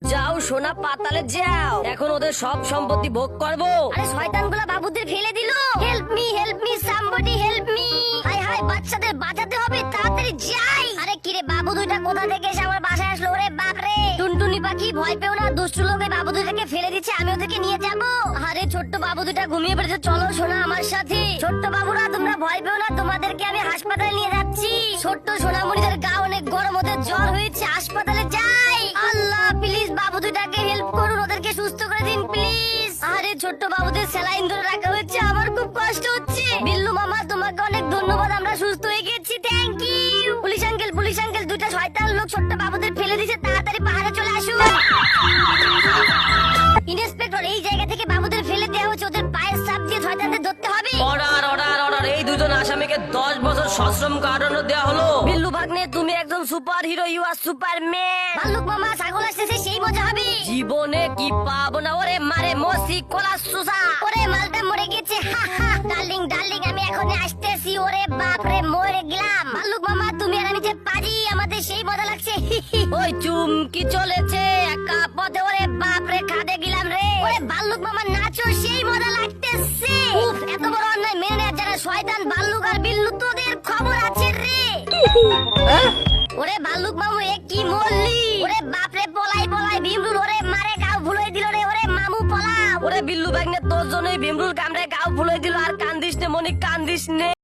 যাও সোনা পাতালে যাও, এখন ওদের সব সম্পত্তি ভোগ করবো। আরে শয়তানগুলো বাবুদের ফেলে দিল। Help me somebody help me. High high বাচ্চাদের বাঁচাতে হবে, তাড়াতাড়ি যাই। আরে কিরে বাবু দুইটা কোথা থেকে এসে আমার বাসায় আসলো? ওরে বাপ রে। টুনটুনি পাখি ভয় পেও না, দুষ্টু লোকে বাবু দুইটাকে ফেলে দিচ্ছে, আমি ওদেরকে নিয়ে যাব। আরে ছোট্ট বাবু দুইটা ঘুমিয়ে পড়েছে, চলো সোনা আমার সাথে। ছোট্ট বাবুরা তোমরা ভয় পেও না, তোমাদেরকে আমি হাসপাতালে নিয়ে যাচ্ছি। ছোট্ট সোনামণিদের গা অনেক গরম, ওদের জ্বর হয়েছে, হাসপাতালে যাই। আল্লাহ প্লিজ বাবু দুইটাকে হেল্প করুন, ওদেরকে সুস্থ করে দিন প্লিজ। আরে ছোট্ট বাবুদের স্যালাইন ধরে রাখা হচ্ছে, আমার খুব কষ্ট হচ্ছে। বিল্লু মামা তোমাকে অনেক ধন্যবাদ, আমরা সুস্থ হয়ে গেছি, থ্যাংক ইউ। পুলিশ আঙ্কেল দুইটা শয়তান লোক ছোট্ট বাবুদের ফেলে দিয়েছে, তাড়াতাড়ি পাহাড়ে চলে আসুন। ইন্সপেক্টর এই জায়গা থেকে বাবুদের ফেলে দেওয়া হচ্ছে, ওদের পায়ের চাপ দিয়ে শয়তানদের ধরতে হবে। অর্ডার অর্ডার অর্ডার, এই দুজন আসামিকে 10 বছর সশ্রম কারাদণ্ড দেওয়া হলো। বিল্লু ভাগ্নে তুমি একজন super hero, you are superman. ভাল্লুক মামা ছাগল আসতেছে, সেই মজা হবে। জীবনে কি পাবো না, ওরে মারে মসি কোলা সুসা। ওরে মালটা মরে গেছে, হা হা। ডার্লিং আমি এখনই আসতেছি। ওরে বাপ রে মরে গেলাম। ভাল্লুক মামা তুমি আর আমি যে পাজি, আমাদের সেই মজা লাগছে। ওই চুমকি চলেছে একা পথে, ওরে বাপ রে খাদে গেলাম রে। ওরে ভাল্লুক মামা নাচো, সেই মজা লাগতেছে। উফ এত বড় অন্যায় মেনে নেয় যারা শয়তান ভাল্লুক আর বিল্লু, তোদের খবর আছে রে। ওরে ভাল্লুক মামু এ কি মরলি? ওরে বাপ রে পলাই ভীমরুল, ওরে মারে গাও ভুলাই দিল রে। ওরে মামু পলাও। ওরে বিল্লু ভাগ্নে তোর জন্যই ভীমরুল কামড়ে গাও ফুলে দিল। আর কান্দিস নে মনি, কান্দিস নে।